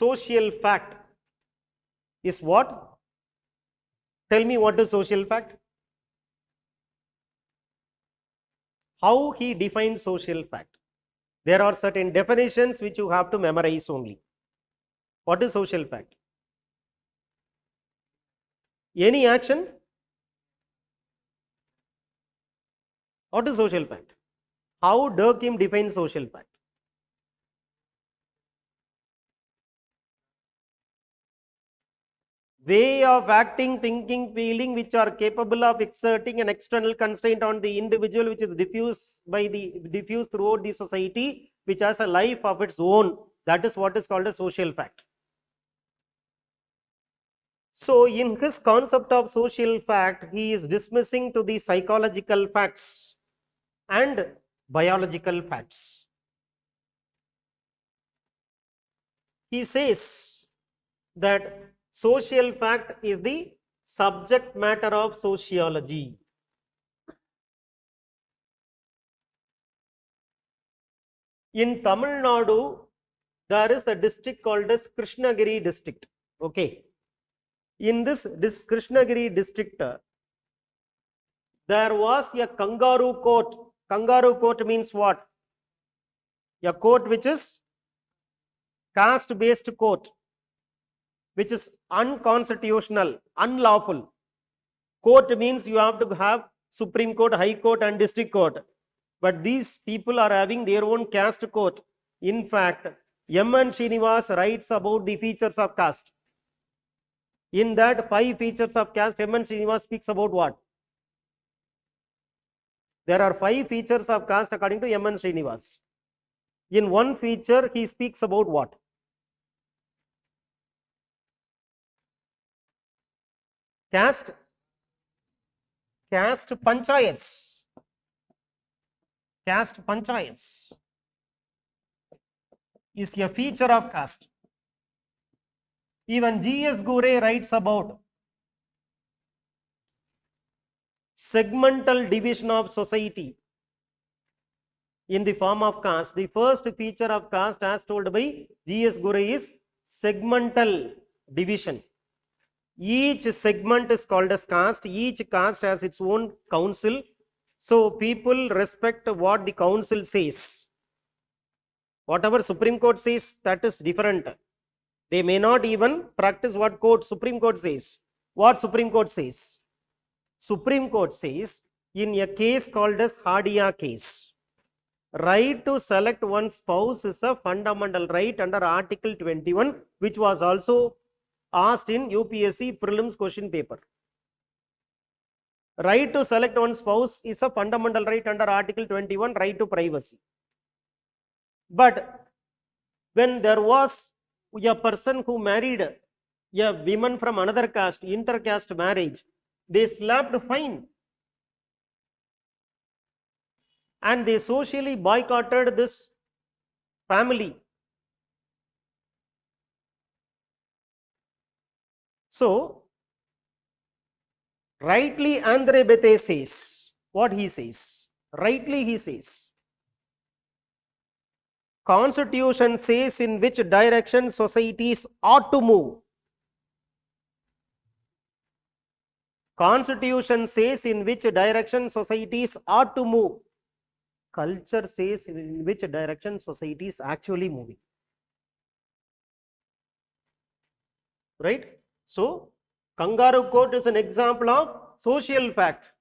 social fact is what? Tell me what is social fact? How he defines social fact? There are certain definitions which you have to memorize only. What is social fact? Any action? What is social fact? How Durkheim defines social fact? Way of acting, thinking, feeling which are capable of exerting an external constraint on the individual, which is diffused throughout the society, which has a life of its own. That is what is called a social fact. So in his concept of social fact, he is dismissing to the psychological facts and biological facts. He says that social fact is the subject matter of sociology. In Tamil Nadu, there is a district called as Krishnagiri district. Okay. In this Krishnagiri district, there was a kangaroo court. Kangaroo court means what? A court which is caste based court, which is unconstitutional, unlawful. Court means you have to have Supreme Court, High Court and District Court. But these people are having their own caste court. In fact, M.N. Srinivas writes about the features of caste. In that 5 features of caste, M.N. Srinivas speaks about what? There are 5 features of caste according to M.N. Srinivas. In one feature, he speaks about what? Caste panchayats. Caste panchayats is a feature of caste. Even G.S. Gure writes about segmental division of society in the form of caste. The first feature of caste, as told by G.S. Gure, is segmental division. Each segment is called as caste. Each caste has its own council. So people respect what the council says. Whatever Supreme Court says, that is different. They may not even practice what Supreme Court says. What Supreme Court says? Supreme Court says, in a case called as Hadia case, right to select one's spouse is a fundamental right under Article 21, which was also asked in UPSC prelims question paper. Right to select one's spouse is a fundamental right under Article 21, right to privacy. But when there was a person who married a woman from another caste, intercaste marriage, they slapped fine. And they socially boycotted this family. So, rightly Andre Bete says, what he says? Rightly he says, Constitution says in which direction societies ought to move. Constitution says in which direction societies ought to move. Culture says in which direction society is actually moving. Right? So, kangaroo court is an example of social fact.